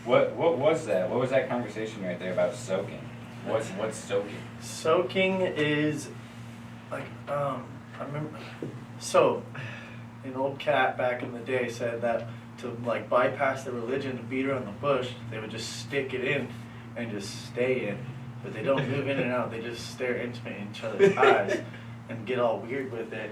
What was that? What was that conversation right there about soaking? What's soaking? Soaking is like I remember. So, an old cat back in the day said that to like bypass the religion and beat around the bush, they would just stick it in and just stay in. But they don't move in and out. They just stare into each other's eyes and get all weird with it.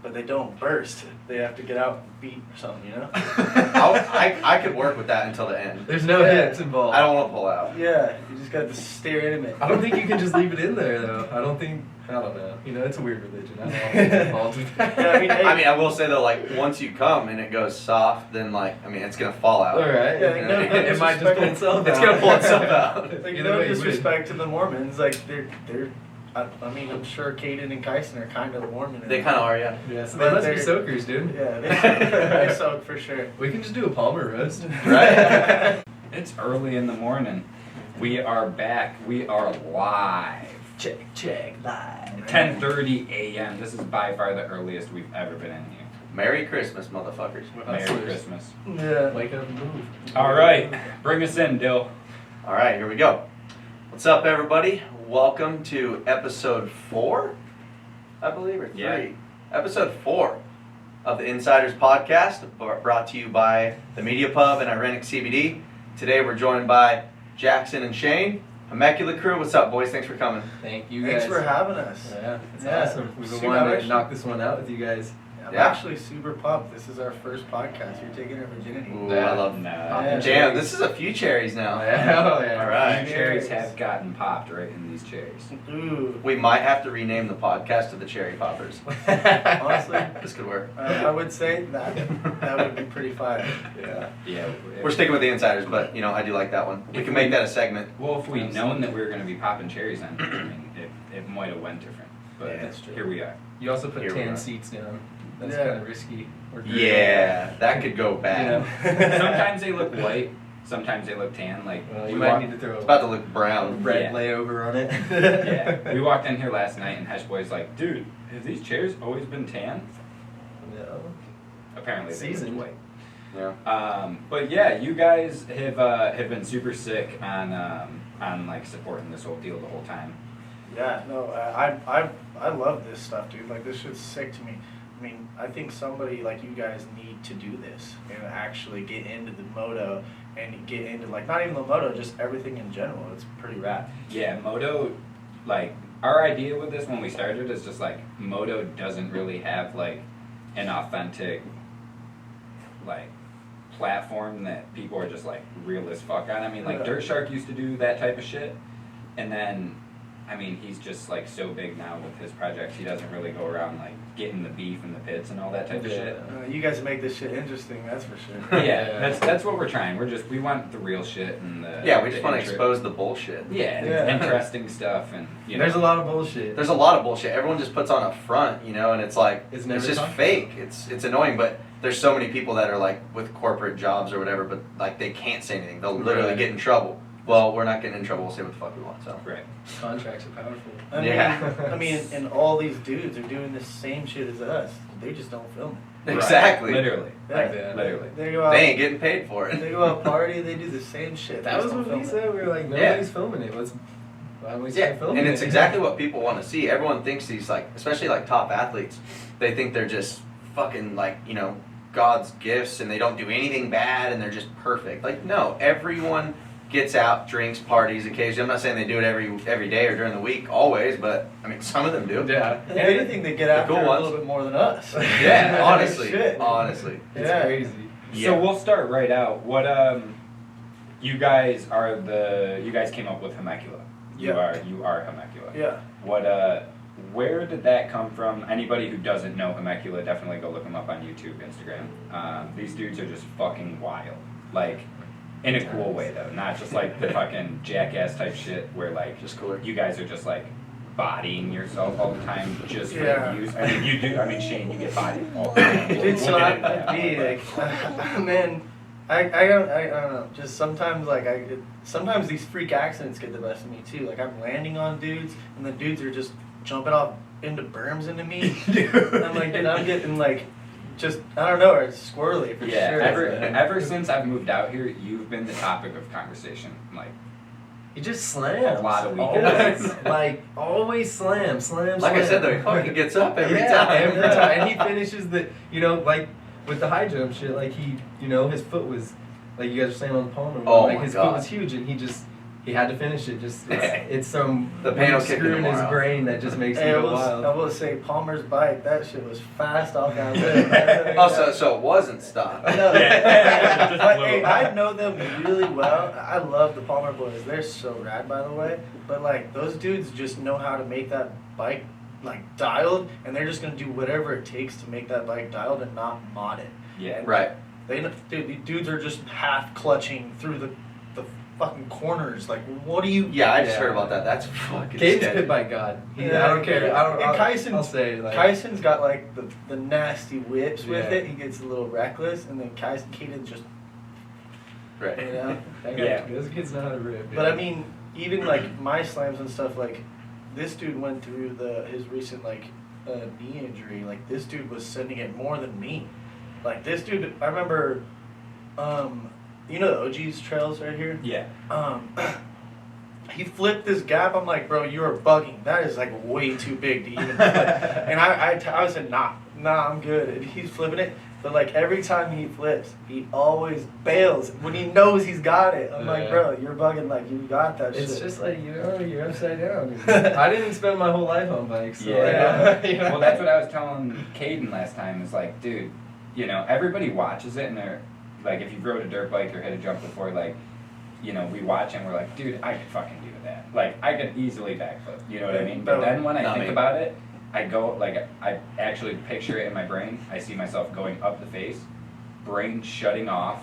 But they don't burst. They have to get out and beat or something, you know? I could work with that until the end. There's no hits involved. I don't want to pull out. Yeah, you just got to stare into it. I don't think you can just leave it in there, though. I don't know. You know, it's a weird religion. I don't know what's involved with that. Yeah, I mean, I will say though, like once you come and it goes soft, then like, I mean, it's gonna fall out. All right. Yeah, You no, know, it might just pull itself out. It's gonna pull itself out. Like, Either no way, you disrespect to the Mormons, like they're I mean, I'm sure Caden and Kyson are kind of Mormon. They kind of are, yeah. Yeah, so But they must be they're- soakers, dude. Yeah, they soak for sure. We can just do a Palmer roast. Right? It's early in the morning. We are back. We are live. Check, live. 10:30 a.m. This is by far the earliest we've ever been in here. Merry Christmas, motherfuckers. Merry Christmas. Yeah. Wake up and move. All right, bring us in, Dill. All right, here we go. What's up, everybody? Welcome to episode 4, I believe, or 3. Yeah. Episode 4 of the Insiders Podcast, brought to you by the Media Pub and Irenic CBD. Today we're joined by Jackson and Shane, Hemecula crew. What's up, boys? Thanks for coming. Thank you Thanks guys. for having us. Yeah, it's Yeah. awesome. We've been Super wanting to actually- knock this one out with you guys. I'm Yeah. actually super pumped. This is our first podcast. You're taking our virginity. Ooh, Yeah. I love Nah. Yeah. Damn, this is a few cherries now. Yeah. All right. Cherries have gotten popped right in these cherries. Ooh. We might have to rename the podcast to the Cherry Poppers. Honestly, This could work. I would say that would be pretty fire. Yeah. Yeah. We're sticking with the Insiders, but you know, I do like that one. We can make that a segment. Well, if we'd known that we were going to be popping cherries then, I mean, it might have went different. But Yeah, that's true. here we are. You also put Here we are. 10 seats down. That's Yeah. kind of risky. Or Yeah, that could go You bad. know? Sometimes they look white, sometimes they look tan. Like Well, we you might walked- need to throw It's a about to look brown. red Yeah. layover on it. Yeah, we walked in here last night and Hesh Boy's like, dude, have these chairs always been tan? No. Apparently they Seasoned. look white. Yeah. But yeah, you guys have been super sick on like supporting this whole deal the whole time. Yeah, no, I love this stuff, dude. Like, this shit's sick to me. I mean, I think somebody like you guys need to do this and actually get into the moto and get into, like, not even the moto, just everything in general. It's pretty rad. Yeah, Moto, like our idea with this when we started is just like Moto doesn't really have like an authentic like platform that people are just like real as fuck on. I mean, like Yeah. Dirt Shark used to do that type of shit, and then I mean he's just like so big now with his projects. He doesn't really go around like getting the beef and the pits and all that type of shit. You guys make this shit interesting, that's for sure. Yeah, that's what we're trying. We want the real shit and the Yeah, we just the want to inter- expose the bullshit. Yeah, Yeah. interesting stuff and you know. There's a lot of bullshit. There's a lot of bullshit. Everyone just puts on a front, you know, and it's like It's it's, never just talked fake. It's annoying, but there's so many people that are like with corporate jobs or whatever, but like they can't say anything. They'll literally Right. get in trouble. Well, we're not getting in trouble. We'll say what the fuck we want. So Right. Contracts are powerful. I mean, and all these dudes are doing the same shit as us. They just don't film it. exactly. Right. Literally. Like that. Literally. They go out, They ain't getting paid for it. they go out party, they do the same shit. They That just was don't what we film it. said. We were like, Yeah. nobody's filming it. Why don't we Yeah, start filming and it? it's exactly what people want to see. Everyone thinks these like, especially like top athletes, they think they're just fucking like, you know, God's gifts and they don't do anything bad and they're just perfect. Like, no, everyone gets out, drinks, parties occasionally. I'm not saying they do it every day or during the week, always, but I mean, some of them do. Yeah. If anything, they get The after cool it a ones. little bit more than us. Yeah, honestly, Shit. honestly. It's Yeah. crazy. So Yeah. we'll start right out. What you guys came up with Hemecula. You are Hemecula. Yeah. What where did that come from? Anybody who doesn't know Hemecula, definitely go look them up on YouTube, Instagram. These dudes are just fucking wild. Like in a cool way though, not just like the fucking jackass type shit where like Just cooler. you guys are just like bodying yourself all the time just for Yeah. views. I mean you do. I mean Shane, you get bodied all the time. Dude, so get into I'd that be one, like, man, I don't know. Just sometimes, like, sometimes these freak accidents get the best of me too. Like, I'm landing on dudes, and the dudes are just jumping off into berms into me. Dude. I'm like, dude, I'm getting like just, I don't know, it's squirrely for Yeah, sure. ever since I've moved out here, you've been the topic of conversation. Like, He just slams. A lot of weekends. Always slam. Like I said though, he fucking gets up every Yeah, time. every time. And he finishes the, like with the high jump shit, like he, his foot was, like you guys were saying on the Palmer, Oh like my his God. foot was huge and he had to finish it. Just it's some The pain will kick screw in him his tomorrow. brain that just makes Hey, him I go will, wild. I will say Palmer's bike, that shit was fast off that lip. Oh, so it wasn't stopped. No. Yeah. But hey, I know them really well. I love the Palmer boys. They're so rad, by the way. But like those dudes just know how to make that bike like dialed, and they're just gonna do whatever it takes to make that bike dialed and not mod it. yeah. Right. Dude, these dudes are just half clutching through the fucking corners. Like, what do you? Yeah, I just Yeah. heard about that. That's fucking Cade's sketchy. pit bike god. Yeah, I don't care. and I'll say like Kyson's got like the nasty whips with Yeah. it. He gets a little reckless, and then Kaden just, Right. you know. that guy, Yeah. those kids know how to rip. But I dude. mean, even like my slams and stuff, like this dude went through his recent like knee injury. Like this dude was sending it more than me. Like this dude, I remember, you know the OG's trails right here. Yeah. He flipped this gap. I'm like, bro, you are bugging. That is like way too big to even flip. And I said, nah, I'm good. And he's flipping it. But like every time he flips, he always bails when he knows he's got it. I'm like, Yeah. bro, you're bugging. Like you got that It's shit. just like you're upside down. I didn't spend my whole life on bikes. So Yeah. I Well, that's what I was telling Caden last time. Is like, dude, everybody watches it, and they're like, if you rode a dirt bike or hit a jump before, like, we watch and we're like, dude, I could fucking do that. Like, I could easily backflip. You know what I mean? But then when I Not think me. about it, I go like I actually picture it in my brain. I see myself going up the face, brain shutting off,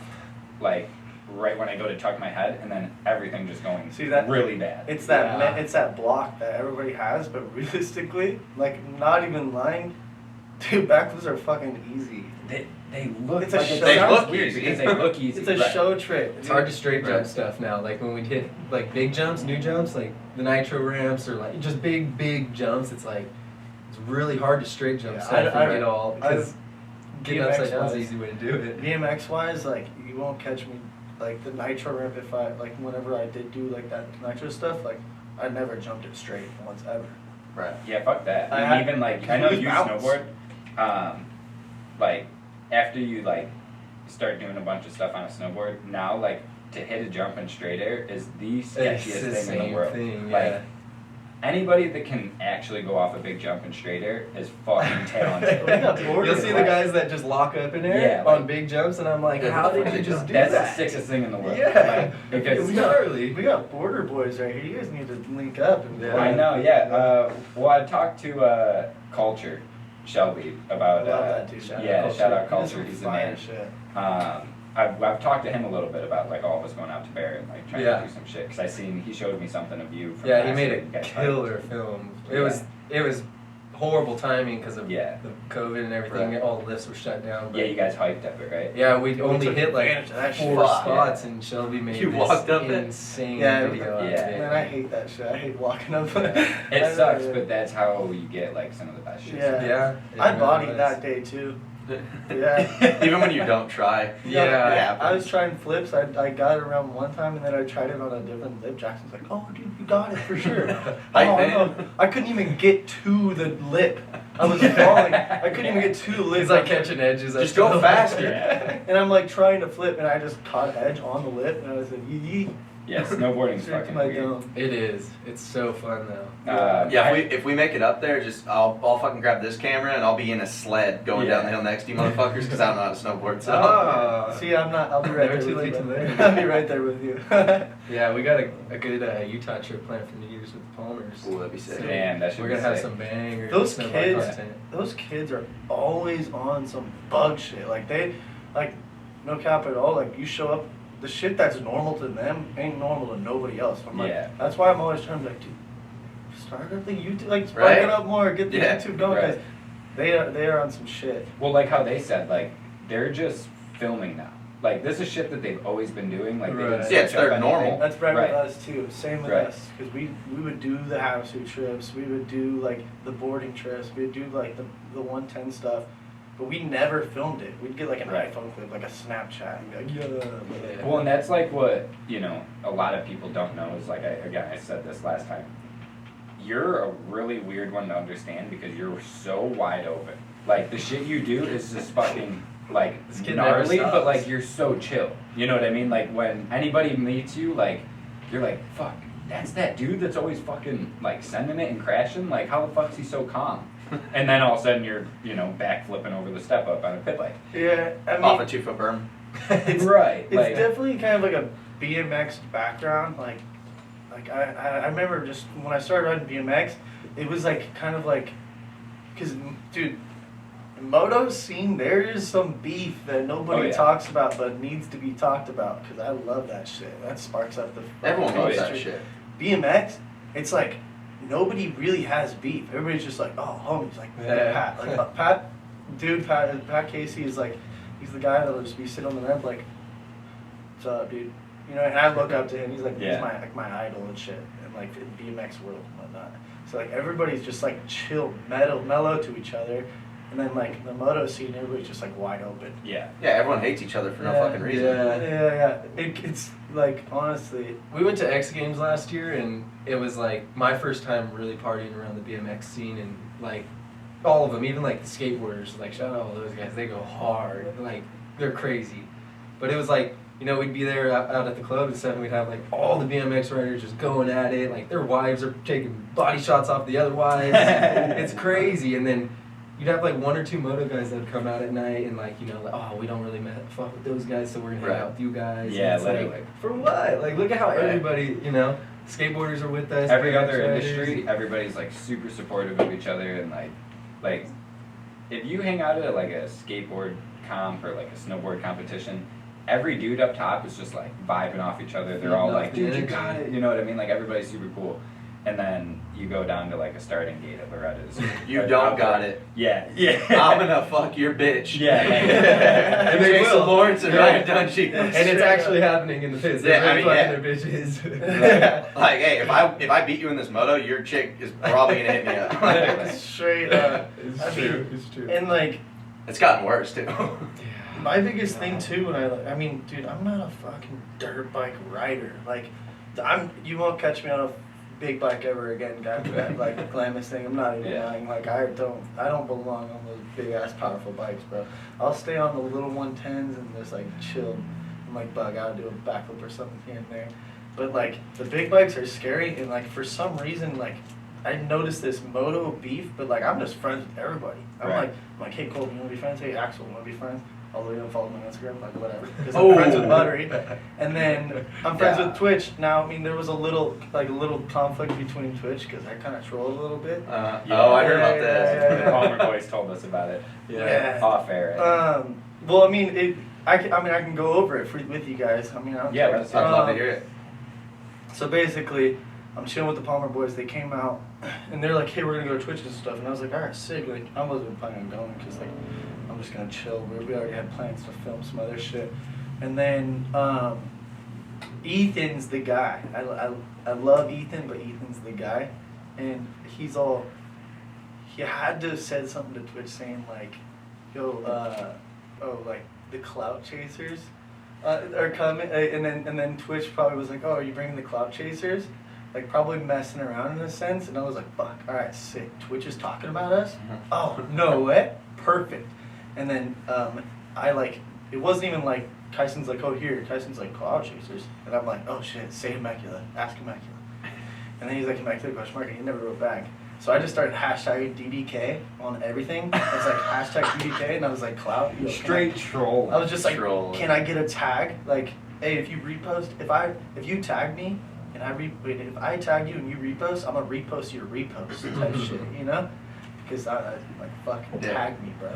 like right when I go to tuck my head, and then everything just going See that- really bad. It's that Yeah. it's that block that everybody has, but realistically, like not even lying, dude, backflips are fucking easy. They look. It's a like show- it They sounds look weird easy. because they look easy. It's a right. show trick. It's hard to dude. straight jump Right. stuff now. Like when we hit like big jumps, new jumps, like the nitro ramps or like just big jumps. It's like it's really hard to straight jump Yeah, stuff I- and get all because getting upside down is BMX-wise. an easy way to do it. BMX wise, like you won't catch me like the nitro ramp if I like whenever I did do like that nitro stuff, like I never jumped it straight once ever. Right. Yeah, fuck that. I And had- even like I know lose you balance. snowboard. Like after you like start doing a bunch of stuff on a snowboard, now like to hit a jump in straight air is the It's sketchiest the thing in same the world. thing, Like yeah. anybody that can actually go off a big jump in straight air is fucking talented. We got bored You'll of see it. the guys that just lock up in there Yeah, on like- big jumps, and I'm like, Yeah, how what the did fuck you is just that? do That's that? the sickest thing in the world. Yeah. Like, because It's gnarly. We got border boys right here. You guys need to link up. And Yeah. I know, yeah. Well, I talked to Culture, Shelby, about Love that dude. shout out He does Culture. some He's the fire man. shit. I've talked to him a little bit about like all of us going out to Barrett and like trying Yeah. to do some shit because he showed me something of you. From Yeah, he last made year. a You guys killer film. Yeah. It was horrible timing because of Yeah. the COVID and everything. Right. All the lifts were shut down. But Yeah, you guys hiked up it, right? yeah, we We only took hit like advantage of that shit. 4 Fuck. spots, and Shelby made You this walked up it? insane Yeah, video. out of yeah. it. Man, I hate that shit. I hate walking up. It sucks, but that's how you get like some of the best shit. Yeah. Yeah, it I really bodied was. that day too. Yeah. Even when you don't try. Yeah. it happens. I was trying flips. I got it around one time, and then I tried it on a different lip. Jackson's like, "Oh, dude, you got it for sure." Hype Oh, man. no. I couldn't even get to the lip. I was falling. I couldn't even get to the lip. He's like catching edges. Just go faster. Yeah. And I'm like trying to flip, and I just caught edge on the lip, and I was like, "Yee." Yeah, snowboarding's Straight to fucking my weird. dome. It is. It's so fun though. Yeah, if we make it up there, just I'll fucking grab this camera and I'll be in a sled going down the hill next to you motherfuckers because I don't know how to snowboard. So See, I'm not. I'll be right Never there too with late you. to man. learn. I'll be right there with you. Yeah, we got a good Utah trip planned for New Year's with the Palmers. Ooh, that'd be sick. Damn, that should We're be gonna have sick. some bangers. Those snowboard kids- content. Those kids are always on some bug shit. Like no cap at all. Like you show up, the shit that's normal to them ain't normal to nobody else. I'm like, Yeah. that's why I'm always trying to be like, dude, start up the YouTube, like spark Right? it up more, get the Yeah, YouTube going, because right. they are on some shit. Well, like how they said, like they're just filming now. Like this is shit that they've always been doing. Like they didn't Right. Yeah, it's switch up their anything. normal. That's right, Right. with us too. Same with Right. us, because we would do the Havasu trips, we would do like the boarding trips, we would do like the 110 stuff, but we never filmed it. We'd get like an Right. iPhone clip, like a Snapchat, and be like, yeah. Well, and that's like what, you know, a lot of people don't know is like, I said this last time. You're a really weird one to understand because you're so wide open. Like, the shit you do is just fucking, like, This kid never gnarly, but stops. like, you're so chill. You know what I mean? Like, when anybody meets you, like, you're like, fuck, that's that dude that's always fucking, like, sending it and crashing? Like, how the fuck's he so calm? And then all of a sudden you're, you know, back flipping over the step up on a pit bike. Yeah, I mean, Off a 2-foot berm. it's, Right. it's Like, definitely kind of like a BMX background. Like I remember just when I started riding BMX, it was like kind of like, cause dude, moto scene, there is some beef that nobody Oh, yeah. talks about but needs to be talked about. Cause I love that shit. That sparks up the Everyone Oh, loves yeah. that shit. BMX, it's like nobody really has beef. Everybody's just like, oh, homies, like Yeah. Pat, like Pat Casey is like, he's the guy that'll just be sitting on the ramp like, what's up, dude? You know, and I look up to him. He's like, Yeah. he's my idol and shit, and like in BMX world and whatnot. So like everybody's just like chill, mellow to each other, and then like the moto scene, everybody's just like wide open. yeah. Yeah, everyone hates each other for no fucking reason. Yeah. It's like honestly, We went to X Games last year, and it was like my first time really partying around the BMX scene, and like all of them, even like the skateboarders, like shout out all those guys, they go hard, like they're crazy. But it was like, you know, we'd be there out at the club and stuff, and we'd have like all the BMX riders just going at it, like their wives are taking body shots off the other wives. It's crazy. And then you'd have like one or two moto guys that would come out at night and like, you know, like, oh, we don't really fuck with those guys, so we're gonna hang Right. out with you guys. Yeah, And it's literally. like, for what? Like, look at how Right. everybody, you know, skateboarders are with us. Every BMX other riders. industry, everybody's like super supportive of each other, and like if you hang out at like a skateboard comp or like a snowboard competition, every dude up top is just like vibing off each other. They're all Feeding off like, the dude, you energy. got it. You know what I mean? Like everybody's super cool. And then you go down to like a starting gate at Loretta's. You Like, don't out got there. it. Yeah, yeah. I'm gonna fuck your bitch. Yeah, And they Jason will. Lawrence and Yeah. Ryan Dungey. And it's actually happening in the pits. Yeah, They're I mean, really fucking their bitches. Like, hey, if I beat you in this moto, your chick is probably gonna hit me up. Literally. straight up. It's I true. mean, It's true. and like It's gotten worse too. my biggest thing too, when I mean, dude, I'm not a fucking dirt bike rider. Like, you won't catch me on a big bike ever again, guy. That like Glamis thing. I'm not even Yeah. lying. Like, I don't belong on those big ass powerful bikes, bro. I'll stay on the little 110s and just like chill and like bug out, do a backflip or something here and there. But like the big bikes are scary, and like for some reason, like I noticed this moto beef, but like I'm just friends with everybody. I'm Right. like, hey Cole, you wanna be friends? Hey Axel, wanna be friends? Although you don't follow me on Instagram, like whatever. Because I'm Oh. friends with Buttery. And then I'm friends Yeah. with Twitch. Now, I mean, there was a little conflict between Twitch because I kind of trolled a little bit. Yeah. Oh, I heard Yeah, about this. yeah, The Palmer boys told us about it. Yeah. Off air. Well, I mean, I can go over it with you guys. I mean, I don't Yeah, care. let's I'd love to hear it. So basically, I'm chilling with the Palmer boys. They came out, and they're like, "Hey, we're gonna go to Twitch and stuff." And I was like, "All right, sick." Like, I wasn't planning on going because like, I'm just gonna chill. We already had plans to film some other shit. And then Ethan's the guy. I love Ethan, but Ethan's the guy, and he had to have said something to Twitch saying like, "Yo, like the clout chasers." Are coming, and then Twitch probably was like, "Oh, are you bringing the clout chasers?" Like probably messing around in a sense, and I was like, "Fuck, all right, sick." Twitch is talking about us. Oh no way, perfect. And then I like it wasn't even like Tyson's like, "Oh here," Tyson's like clout chasers, and I'm like, "Oh shit, say Hemecula, ask Hemecula." And then he's like, "Hemecula question mark," and he never wrote back. So I just started hashtagging DDK on everything. I was like hashtag DDK, and I was like clout. yo, can I- Straight troll. I was just like, Troll. can I get a tag? Like, hey, if you repost, if you tag me and if I tag you and you repost, I'm gonna repost your repost type shit, you know? Because I like fucking Yeah. tag me, bro.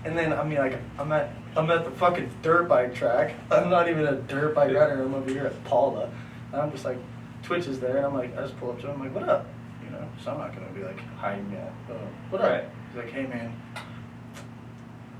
And then I mean like I'm at the fucking dirt bike track. I'm not even a dirt bike rider. I'm over here at Paula, and I'm just like, Twitch is there, and I'm like, I just pull up to him, I'm like, what up? You know? So I'm not gonna be like hiding yet. What up? Right. He's like, hey man.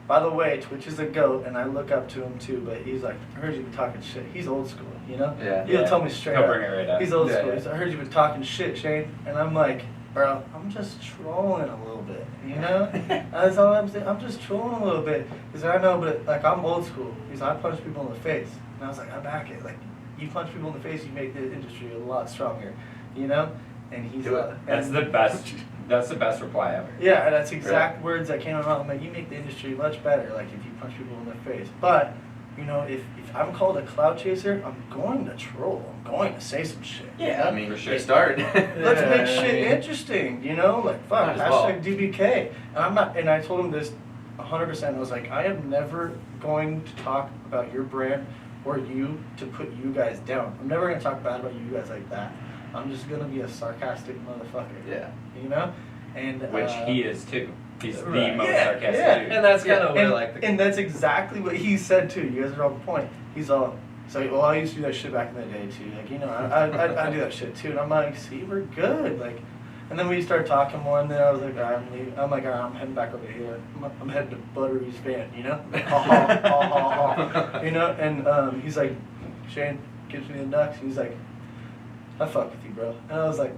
By the way, Twitch is a goat, and I look up to him too. But he's like, I heard you been talking shit. He's old school, you know. Yeah. He'll Yeah. tell me straight He'll up. bring it right up. He's old Yeah, school. yeah. He's like, I heard you been talking shit, Shane. And I'm like, bro, I'm just trolling a little bit, you know? That's all I'm saying. I'm just trolling a little bit. He's like, I know, but like, I'm old school. He's like, I punch people in the face. And I was like, I back it. Like, you punch people in the face, you make the industry a lot stronger, you know? And he's like, That's the best. That's the best reply ever. yeah, that's exact words that came out of my mouth. I'm like, you make the industry much better, like, if you punch people in the face. But, you know, if I'm called a cloud chaser, I'm going to troll. I'm going to say some shit. Yeah, I mean, For for sure. sure. Start. Let's make I shit mean- interesting, you know? Like, fuck, Might as well. hashtag DBK. And I'm not, and I told him this 100%. I was like, I am never going to talk about your brand or you to put you guys down. I'm never going to talk bad about you guys like that. I'm just going to be a sarcastic motherfucker. Yeah. You know? And Which he is too. He's the Right. most Yeah, sarcastic yeah. dude. And that's kind of where and, like the and that's exactly what he said too. You guys are on point. He's all, he's like, well, I used to do that shit back in the day too. Like, you know, I do that shit too. And I'm like, see, we're good. Like, and then we started talking more, and then I was like, all right, I'm leaving. I'm like, all right, I'm heading back over here. I'm heading to Buttery's van, you know? You know? And he's like, Shane gives me the nuts. He's like, I fuck with you, bro. And I was like,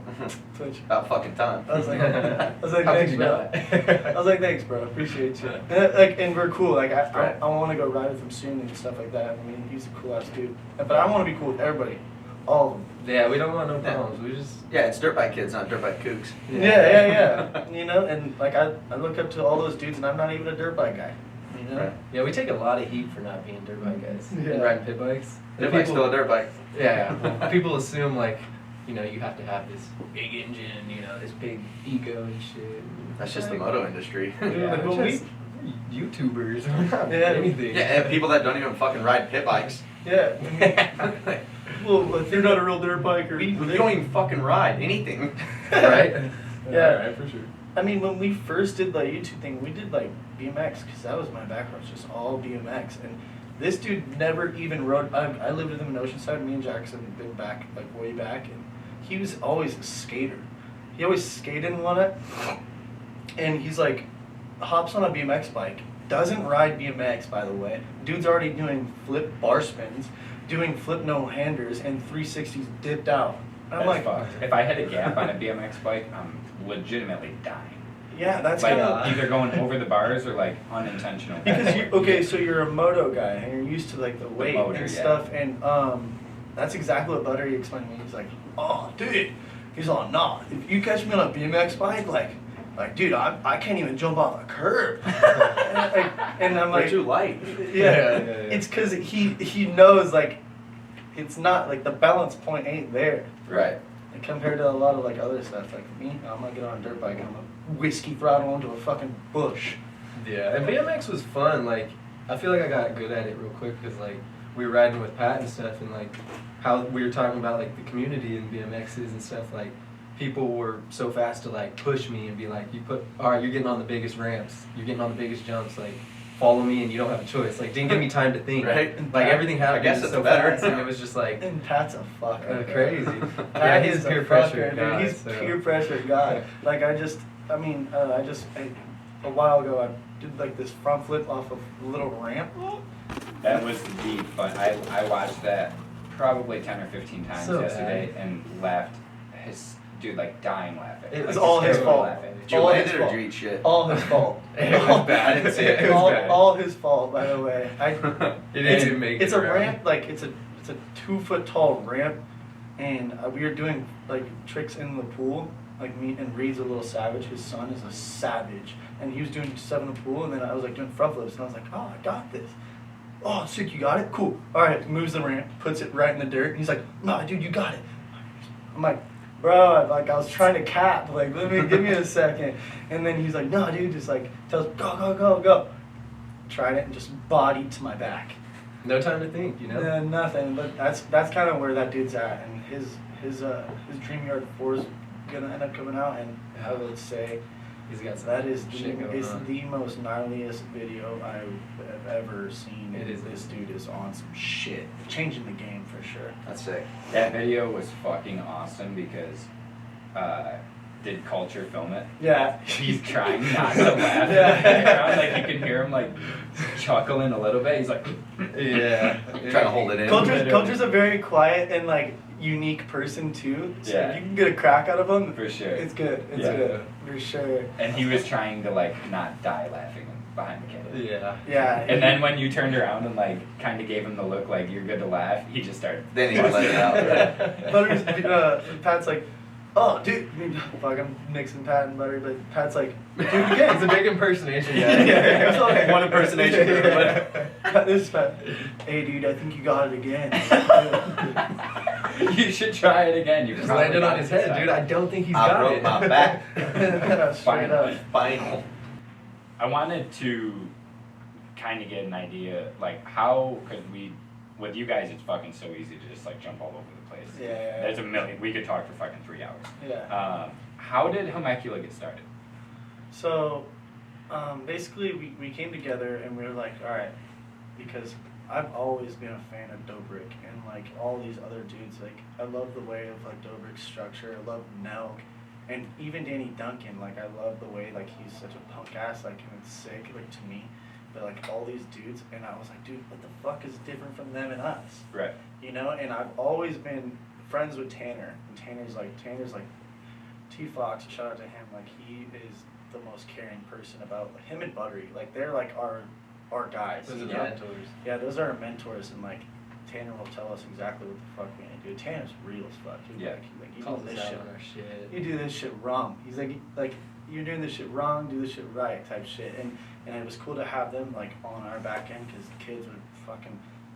Twitch. About fucking time. I was like, How could thanks, you bro. not? I was like, thanks, bro. Appreciate you. And we're cool. Like, Right. I want to go ride with him soon and stuff like that. I mean, he's a cool ass dude. But I want to be cool with everybody, all of them. Yeah, we don't want no Yeah. problems. We just Yeah, it's dirt bike kids, not dirt bike kooks. Yeah. You know, and like I look up to all those dudes, and I'm not even a dirt bike guy. You know. Right. Yeah, we take a lot of heat for not being dirt bike guys Yeah. and riding pit bikes. Dirt bike's still a dirt bike. Yeah, people assume like, you know, you have to have this big engine, you know, this big ego and shit. That's just the moto industry. Yeah. we're Well, just YouTubers. We're not Yeah. anything. Yeah, and people that don't even fucking ride pit bikes. Yeah. Well, if You're not a real dirt biker. We- You don't even fucking ride anything. Right? Yeah. Right, for sure. I mean, when we first did the YouTube thing, we did like BMX because that was my background, just all BMX. And this dude never even rode. I lived with him in Oceanside. Me and Jackson had been back, like way back, and he was always a skater. He always skated and whatnot. And he's like, hops on a BMX bike, doesn't ride BMX, by the way. Dude's already doing flip bar spins, doing flip no-handers, and 360s dipped out. And I'm That's like, fucked. If I hit a gap on a BMX bike, I'm legitimately dying. yeah, that's Like kind of. either going over the bars or like unintentional. Because you okay, so you're a moto guy and you're used to like the weight motor, and yeah. stuff, and that's exactly what Buttery explained to me. He's like, oh, dude, he's all, nah, if you catch me on a BMX bike, like, dude, I can't even jump off a curb. and I'm They're like, too light. yeah, Yeah. it's because he knows like it's not like the balance point ain't there. Right. And compared to a lot of like other stuff, like me, I'm gonna get on a dirt bike and I'm gonna whiskey throttle into a fucking bush. Yeah, and BMX was fun. Like, I feel like I got good at it real quick because, like, we were riding with Pat and stuff, and, like, how we were talking about, like, the community and BMXs and stuff. Like, people were so fast to, like, push me and be like, all right, you're getting on the biggest ramps, you're getting on the biggest jumps, like, follow me and you don't have a choice. Like, didn't give me time to think. Right. Like, everything happened I guess so it's better. fast, and it was just like, And Pat's a fucker. crazy. Yeah, Pat he's is a peer pressure fucker, guy. dude. He's so. peer pressure guy. Like a while ago I did like this front flip off of a little ramp. That was the fun. I watched that probably 10 or 15 times So yesterday and laughed. Dude, like dying laughing. It was Like, all his hysterical fault. laughing. Did you All land his it or fault. did you eat shit? All his fault. It was bad. I didn't see it. It was bad. all his fault, by the way. It didn't make It's it a around. ramp, like it's a 2 foot tall ramp, and we were doing like tricks in the pool. Like me and Reed's a little savage. His son is a savage, and he was doing stuff in the pool, and then I was like doing front flips, and I was like, oh, I got this. Oh, sick, you got it? Cool. All right, moves the ramp, puts it right in the dirt, and he's like, nah, dude, you got it. I'm like, bro, like I was trying to cap, like give me a second, and then he's like, no, dude, just like tells go go go go. Tried it and just bodied to my back. No time to think, you know? Yeah, nothing. But that's kind of where that dude's at, and his Dream Yard 4 is gonna end up coming out, and I would say He's got some that is shit going on. the most gnarliest video I've ever seen. It is. This dude is on some shit, changing the game for sure. That's sick. That video was fucking awesome because did Culture film it? Yeah. He's trying not to laugh. Yeah. Like you can hear him like chuckling a little bit. He's like, Yeah. Trying to hold it in. Culture's a very quiet and like unique person too. So Yeah. if you can get a crack out of him, For sure. it's good. It's Yeah. good for sure. And he was trying to like not die laughing behind the camera. Yeah. Yeah. And then when you turned around and like kind of gave him the look like you're good to laugh, he just started. Then he let it out. Butter's, Pat's like, oh, dude, fuck, I'm mixing Pat and Butter, but Pat's like, do it again. It's a big impersonation guy. It's like- One impersonation for everybody. This is Pat. Hey, dude, I think you got it again. You should try it again. You Just probably landed got on it his this head, time. dude. I don't think he's I got broke it. my back. Straight up. Final. I wanted to kind of get an idea, like how could we, with you guys, it's fucking so easy to just like jump all over the place. Yeah. There's a million. We could talk for fucking 3 hours. Yeah. How did Hemecula get started? So, basically, we came together and we were like, all right, because I've always been a fan of Dobrik and like all these other dudes. Like, I love the way of like Dobrik's structure. I love Nelk, and even Danny Duncan. Like, I love the way like he's such a punk ass. Like, and it's sick. Like to me, but like all these dudes, and I was like, dude, what the fuck is different from them and us? Right. You know, and I've always been friends with Tanner, and Tanner's like T Fox. Shout out to him. Like he is the most caring person about him and Buttery. Like they're like our guys. Those are you the know? mentors. Yeah, those are our mentors, and like Tanner will tell us exactly what the fuck we need to do. Tanner's real as fuck. Dude. Yeah. Like you Calls do us this out shit. on our shit. You do this shit wrong. He's like you're doing this shit wrong. Do this shit right, type shit. And it was cool to have them like on our back end because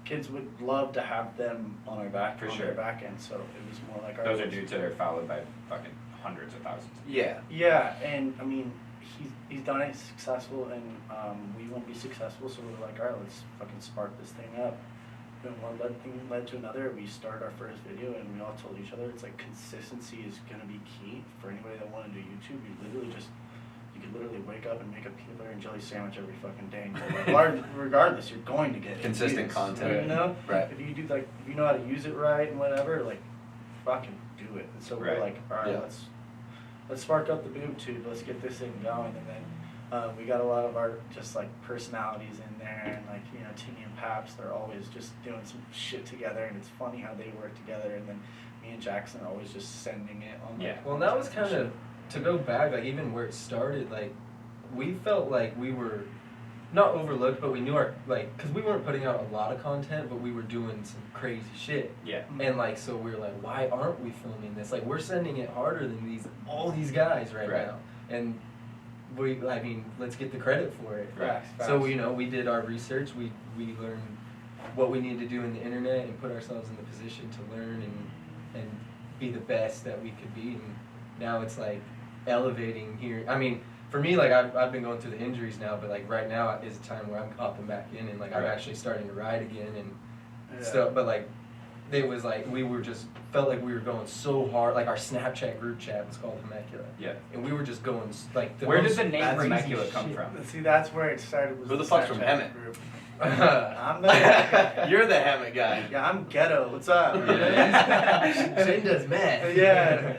kids would love to have them on our back For on sure. their back end. So it was more like our Those are dudes that are followed by fucking hundreds of thousands. Yeah. Yeah, and I mean he's done it successful, and we want to be successful. So we're like, all right, let's fucking spark this thing up. And one thing led to another. We started our first video, and we all told each other it's like consistency is gonna be key for anybody that want to do YouTube. You could literally wake up and make a peanut butter and jelly sandwich every fucking day. Regardless, you're going to get Consistent views, content. You know, Right. If you know how to use it right and whatever, like, fucking do it. And so Right. we're like, all right, Yeah. let's spark up the boob tube. Let's get this thing going, and then we got a lot of our just like personalities in there, and like Timmy and Paps, they're always just doing some shit together, and it's funny how they work together. And then me and Jackson are always just sending it on. Yeah. Well, that was kind of, to go back, like even where it started, like we felt like we were not overlooked, but we knew because we weren't putting out a lot of content, but we were doing some crazy shit. Yeah. And like, so we were like, why aren't we filming this? Like, we're sending it harder than all these guys right now. And let's get the credit for it. Right. So, we did our research. We learned what we need to do in the internet and put ourselves in the position to learn and be the best that we could be. And now it's like elevating here. I mean, for me, like I've been going through the injuries now, but like right now is a time where I'm hopping back in and like I'm actually starting to ride again and stuff. But like it was like we were just felt like we were going so hard. Like our Snapchat group chat was called Hemecula. Yeah. And we were just going like. Where did the name that's easy Hemecula come shit. from? See, that's where it started. Was Who the fuck's from Snapchat Hemet? group. I'm I'm the guy. You're the Hemet guy. Yeah, I'm ghetto. What's up? Shane does meth. Yeah.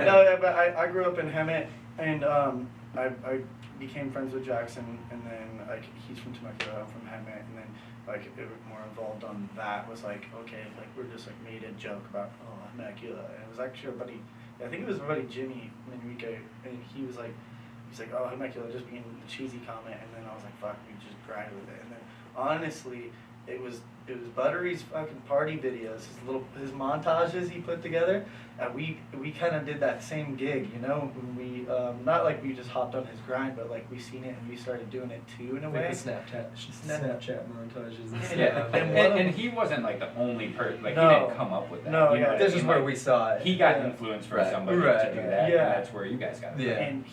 No, but I grew up in Hemet, and I became friends with Jackson, and then like he's from Temecula, I'm from Hemet, and then like it was more involved on that was like okay, like we're just like made a joke about Hemecula, and it was actually our buddy. I think it was our buddy Jimmy Enrique, and he's like oh Hemecula, just being the cheesy comment, and then I was like fuck, we just grind with it, and then honestly. It was Buttery's fucking party videos, his montages he put together, and we kind of did that same gig, when we not like we just hopped on his grind, but like we seen it and we started doing it too in a way. Like the Snapchat montages and stuff. Yeah. And he wasn't like the only person. Like he didn't come up with that. No, You know yeah. what I This is mean? where Like, we saw it. He got Yeah. influenced from Right. somebody Right, to do right. that, Yeah. and that's where you guys got it. Yeah. And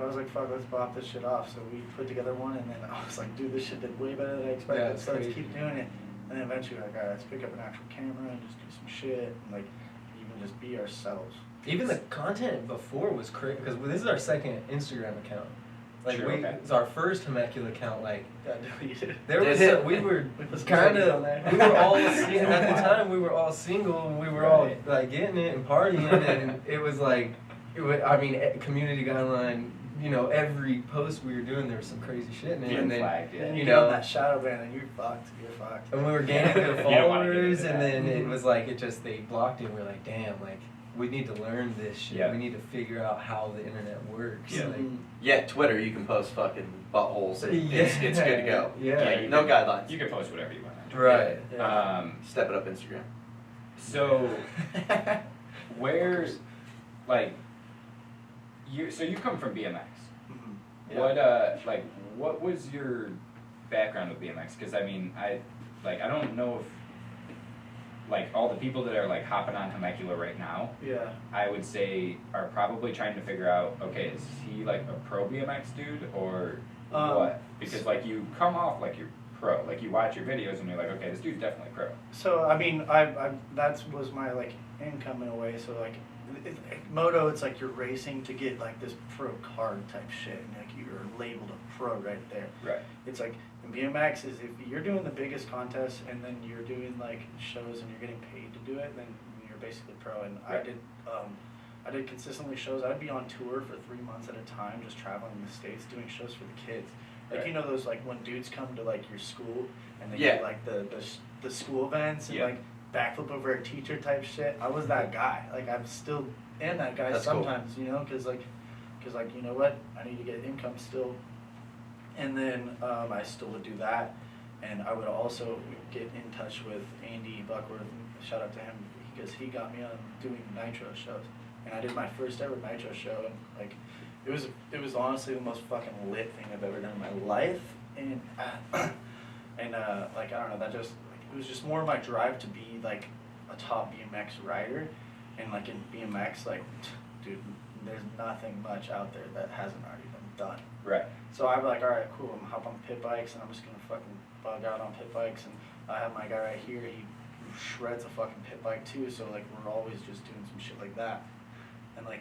I was like, fuck, let's bop this shit off. So we put together one, and then I was like, dude, this shit did way better than I expected. Yeah, it's So let's crazy. keep doing it. And then eventually, like, all right, let's pick up an actual camera and just do some shit, and like even just be ourselves. Even the content before was crazy because this is our second Instagram account. Like Sure, okay. it's our first Hemecula account. Like Got deleted. there was we were With kind some of titties on we there. were all at the time we were all single and we were all like getting it and partying and it was like community guideline you know, every post we were doing, there was some crazy shit in it. Getting And then, flagged, yeah. And you you get on know, that shadow ban and you're fucked. You're fucked. and we were gaining good You don't wanna get followers, into and that. then it was like, they blocked it, and we were like, damn, like, we need to learn this shit. Yeah. We need to figure out how the internet works. Yeah. Like, Yeah, Twitter, you can post fucking buttholes. It's good to go. Yeah. you No can- guidelines. You can post whatever you want. Right. Yeah. Step it up Instagram. So, where's, like, so you come from BMX. Mhm. Yeah. What was your background with BMX? Because, I mean, I don't know if, like, all the people that are, like, hopping on Hemecula right now, Yeah. I would say are probably trying to figure out, okay, is he, like, a pro BMX dude, or what? Because, like, you come off like you're pro. Like, you watch your videos and you're like, okay, this dude's definitely pro. So I mean, I that was my like income in a way. So like, moto, it's like you're racing to get like this pro card type shit, and like you're labeled a pro right there. Right. It's like in BMX is if you're doing the biggest contests and then you're doing like shows and you're getting paid to do it, then you're basically pro. And Right. I did consistently shows. I'd be on tour for 3 months at a time, just traveling the states doing shows for the kids. Like Right. you know those like when dudes come to like your school and they Yeah. get like the school events and Yeah. like backflip over a teacher type shit. I was that guy. Like I'm still am that guy That's cool. sometimes, you know, because you know what, I need to get income still. And then I still would do that, and I would also get in touch with Andy Buckworth. Shout out to him because he got me on doing Nitro shows, and I did my first ever Nitro show, and like it was honestly the most fucking lit thing I've ever done in my life, and like I don't know, that just it was just more of my drive to be like a top BMX rider, and like in BMX, like dude, there's nothing much out there that hasn't already been done. Right. So I'm like, all right, cool. I'm gonna hop on pit bikes, and I'm just gonna fucking bug out on pit bikes. And I have my guy right here. He shreds a fucking pit bike too. So like, we're always just doing some shit like that. And like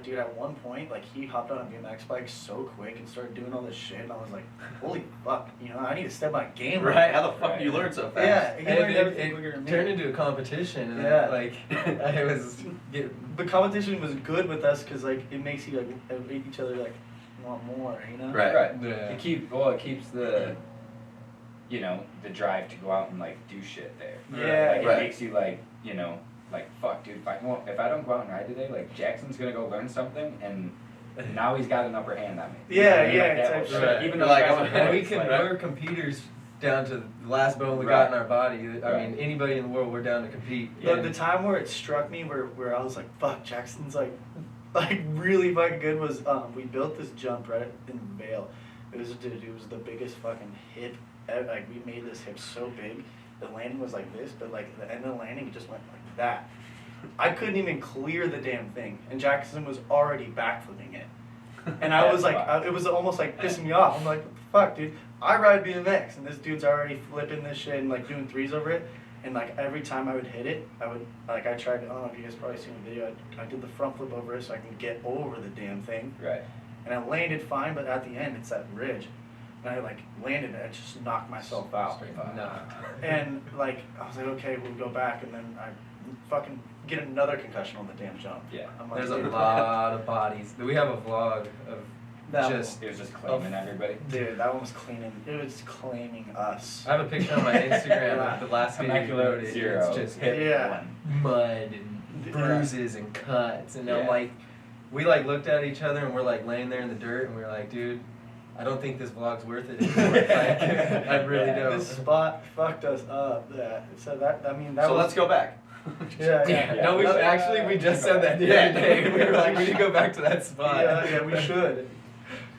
dude, at one point, like he hopped on a BMX bike so quick and started doing all this shit, and I was like, holy fuck, you know, I need to step my game up. Right? How the fuck Right. do you learn so fast? Yeah, he And learned everything quicker it than me. turned into a competition, and Yeah. like, it was, The competition was good with us because like it makes you like make each other like want more, you know? Right. Right. Yeah. It keeps the, you know, the drive to go out and like do shit there. Yeah. Like, Right. it makes you like, you know, like fuck, dude. If I don't go out and ride today, like Jackson's gonna go learn something, and now he's got an upper hand on me. Yeah, You know what I mean? yeah, Like, that exactly. whole shit. Right. Even though Like, you guys I'm- are And we pros, can, like, we're competers down to the last bone we Right. got in our body. I Right. mean, anybody in the world, we're down to compete. The time where it struck me where I was like, fuck, Jackson's like really fucking good was we built this jump right in Vale. It was the biggest fucking hip ever. Like we made this hip so big. The landing was like this, but like the end of the landing it just went like that. I couldn't even clear the damn thing, and Jackson was already backflipping it. And I was like, it was almost like pissing me off. I'm like, what the fuck, dude? I ride BMX, and this dude's already flipping this shit and like doing threes over it. And like every time I would hit it, I tried. I don't know if you guys probably seen the video. I did the front flip over it so I can get over the damn thing. Right. And I landed fine, but at the end it's that ridge, and I like landed and I just knocked myself out. Straight knocked. And like I was like, okay, we'll go back, and then I fucking get another concussion on the damn jump. Yeah. I'm like, There's a dude, lot of bodies. We have a vlog of That just. It was just claiming everybody. Dude, that one was cleaning. It was claiming us. I have a picture on my Instagram of the last video we wrote. Hemecula 0. It's just hit Yeah. 1. mud and bruises and cuts, and I'm Yeah. like, we like looked at each other and we're like laying there in the dirt, and we were like, dude, I don't think this vlog's worth it anymore. Like, I really Yeah. don't. This spot fucked us up. Yeah. So that So let's go back. Yeah, Yeah, Yeah. no, we Yeah. actually we just said that the Yeah. other day. We were like, we need to go back to that spot. Yeah, we should.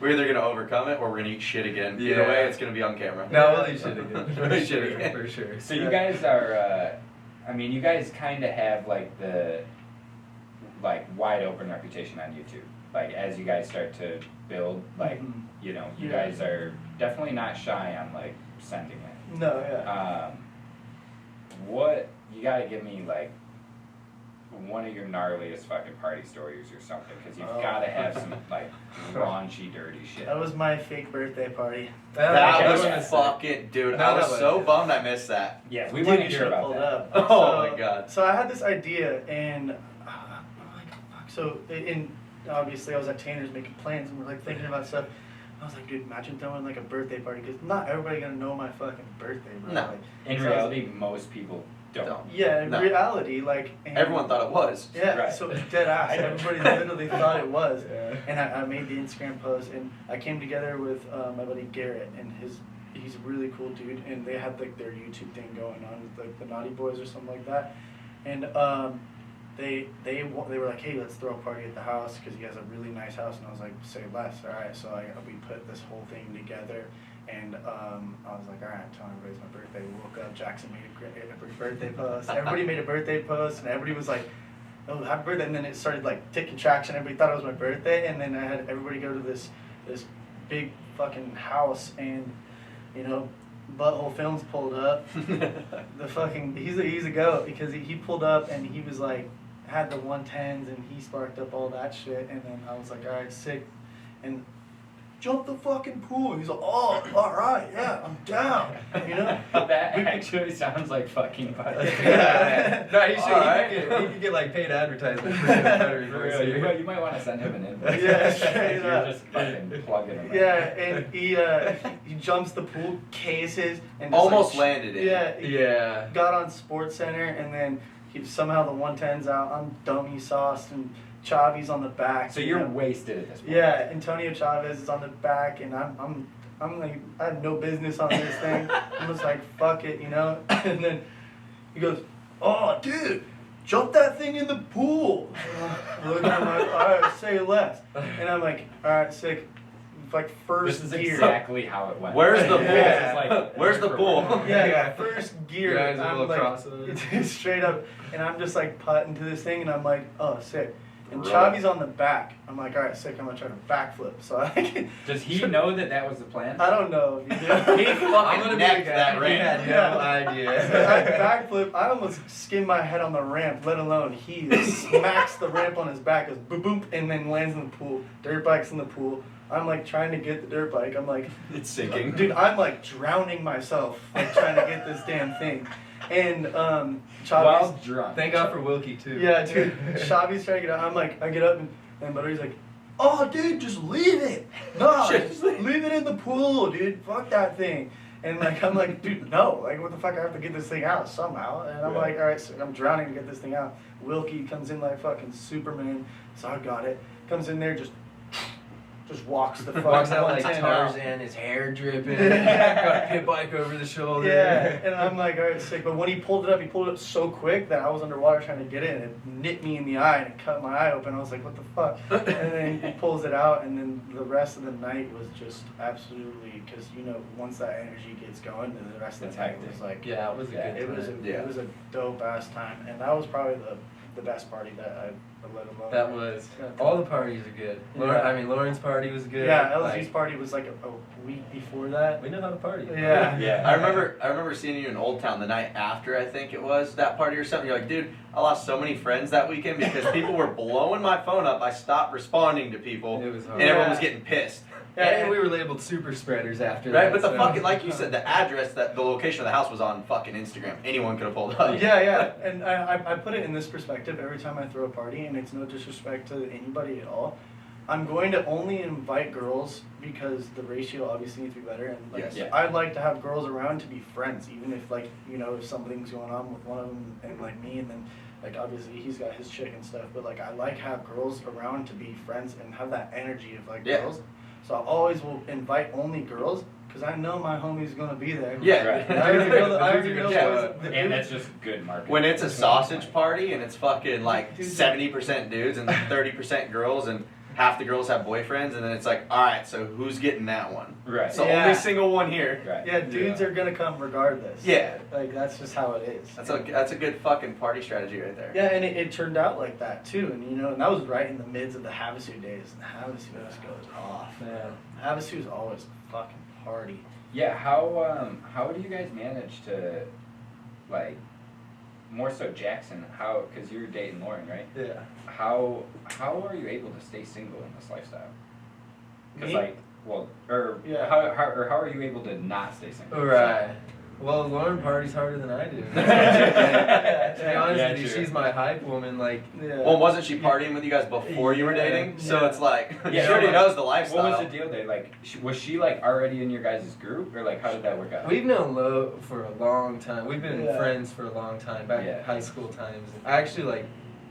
We're either gonna overcome it or we're gonna eat shit again. Either Yeah. way, it's gonna be on camera. No, we'll eat shit again. We'll For eat shit sure, again. for sure. So you guys are, I mean, you guys kind of have like the, like wide open reputation on YouTube. Like as you guys start to build, like Mhm. you know, you Yeah. guys are definitely not shy on like sending it. No, yeah. What you gotta give me like one of your gnarliest fucking party stories or something, because you've Oh. gotta have some like raunchy, dirty shit. That was my fake birthday party. That Okay, was yeah. fucking, dude. No, I was that was- so bummed I missed that. Yeah, we Dude, want you to hear should've about pulled that. up. Oh my God. So I had this idea, and I'm like, fuck. So obviously I was at Tanner's making plans, and we're like thinking about stuff. I was like, dude, imagine throwing like a birthday party, because not everybody gonna know my fucking birthday, bro. No. Like, In so reality, most people don't. yeah, in No. reality, like Everyone thought it was. Yeah, Right. so dead ass. Everybody literally thought it was. Yeah. And I made the Instagram post, and I came together with my buddy Garrett, and he's a really cool dude, and they had like their YouTube thing going on with like the Naughty Boys or something like that, and they were like, hey, let's throw a party at the house because he has a really nice house, and I was like, say less. All right, so we put this whole thing together, and I was like, all right, I'm telling everybody it's my birthday. We woke up, Jackson made a birthday post. Everybody made a birthday post, and everybody was like, oh, happy birthday, and then it started like taking traction. Everybody thought it was my birthday, and then I had everybody go to this big fucking house, and you know, Butthole Films pulled up. The fucking he's a goat, because he pulled up and he was like had the 110s, and he sparked up all that shit, and then I was like, all right, sick, and jump the fucking pool. He's like, oh, all right, yeah, I'm down. You know? That actually sounds like fucking fun. Yeah. No, he should. Alright. He could get like paid advertisement for his battery For voice. real, you might want to send him an invoice. Yeah, straight You're up. just fucking plugging him. Yeah, and he jumps the pool, cases, and just, Almost like, landed it. Yeah, he Yeah. got on Sports Center, and then he somehow the 110's out. I'm dummy sauced, and Chavi's on the back. So you're you know? wasted at this point. Yeah, Antonio Chavez is on the back, and I'm like, I have no business on this thing. I'm just like, fuck it, you know? And then he goes, oh, dude, jump that thing in the pool. Look at him like, all right, say less. And I'm like, all right, sick. Like first This is gear. exactly how it went. Where's the pool? It's like, Where's the pool? Yeah, first gear. Your eyes a I'm little like, cross-eyed. straight up, and I'm just like putting to this thing, and I'm like, oh, sick. And Right. Chavi's on the back. I'm like, all right, sick. I'm gonna try to backflip. So I can. Does he know that that was the plan? I don't know if he did. He I'm fucking gonna be necked the guy. that He ring. had no Yeah. idea. I backflip. I almost skinned my head on the ramp, let alone he smacks the ramp on his back, goes boop boop, and then lands in the pool. Dirt bike's in the pool. I'm like trying to get the dirt bike. I'm like, It's sinking. dude, I'm like drowning myself, like trying to get this damn thing. And Chavi's, While drunk. Thank God for Wilkie too. yeah, dude, Chavi's trying to get out. I'm like, I get up, and Buttery's like, oh, dude, just leave it. No, Shit. just leave it in the pool, dude. Fuck that thing. And like, I'm like, dude, no. Like, what the fuck? I have to get this thing out somehow. And I'm Right. like, all right, so I'm drowning to get this thing out. Wilkie comes in like fucking Superman. So I got it. Comes in there, just walks the fucking Walks out like 110 out. Tarzan, his hair dripping, Yeah. got a pit bike over the shoulder. Yeah, and I'm like, all right, sick. But when he pulled it up so quick that I was underwater trying to get it, and it nipped me in the eye and it cut my eye open. I was like, what the fuck? And then he pulls it out, and then the rest of the night was just absolutely, because you know, once that energy gets going, then the rest of It's the night hectic. was like, Yeah, it was a Yeah, good it was time. it was a dope ass time, and that was probably the best party that I let alone. That was Yeah. all the parties are good. Yeah. I mean, Lauren's party was good. Yeah, LG's Like, party was like a week before that. we know how to party. Yeah. Yeah. I remember seeing you in Old Town the night after, I think it was, that party or something. You're like, dude, I lost so many friends that weekend because people were blowing my phone up. I stopped responding to people, It was hard. and everyone was Yeah. getting pissed. And we were labeled super spreaders after Right, that. but the so- fucking, like you said, the address, that the location of the house was on fucking Instagram. Anyone could have pulled up. Yeah, and I put it in this perspective every time I throw a party, and it's no disrespect to anybody at all. I'm going to only invite girls because the ratio obviously needs to be better, and like, Yes. Yeah. I'd like to have girls around to be friends, even if like, you know, if something's going on with one of them and like me, and then like obviously he's got his chick and stuff, but like I like to have girls around to be friends and have that energy of like Yeah. girls. So I always will invite only girls because I know my homie's gonna be there. Yeah. Right. I already know The I dudes already are know gonna show those- up. the And dudes- that's just good marketing. When it's a sausage party and it's fucking like Dude. 70% dudes and 30% girls and half the girls have boyfriends, and then it's like, all right, so who's getting that one? Right. It's the Yeah. only single one here. Right. Yeah, dudes are gonna come regardless. Yeah. Like that's just how it is. That's a good fucking party strategy right there. Yeah, and it turned out like that too, and you know, and that was right in the midst of the Havasu days, and Havasu just goes off. Man. Havasu's always a fucking party. Yeah, how do you guys manage to, like, more so Jackson, because you're dating Lauren, right? Yeah. How are you able to stay single in this lifestyle? Because Me? like, well, or Yeah. how are you able to not stay single? Right. Well, Lauren parties harder than I do. To be honest Yeah, with you, true. she's my hype woman. Like, Yeah. Well, wasn't she partying with you guys before you were Yeah. dating? So Yeah. it's like, Yeah, she already so, knows the lifestyle. What was the deal there? Like, was she like already in your guys' group, or like how did that work out? we've known Lo for a long time. We've been Yeah. friends for a long time, back Yeah. in high school times. I actually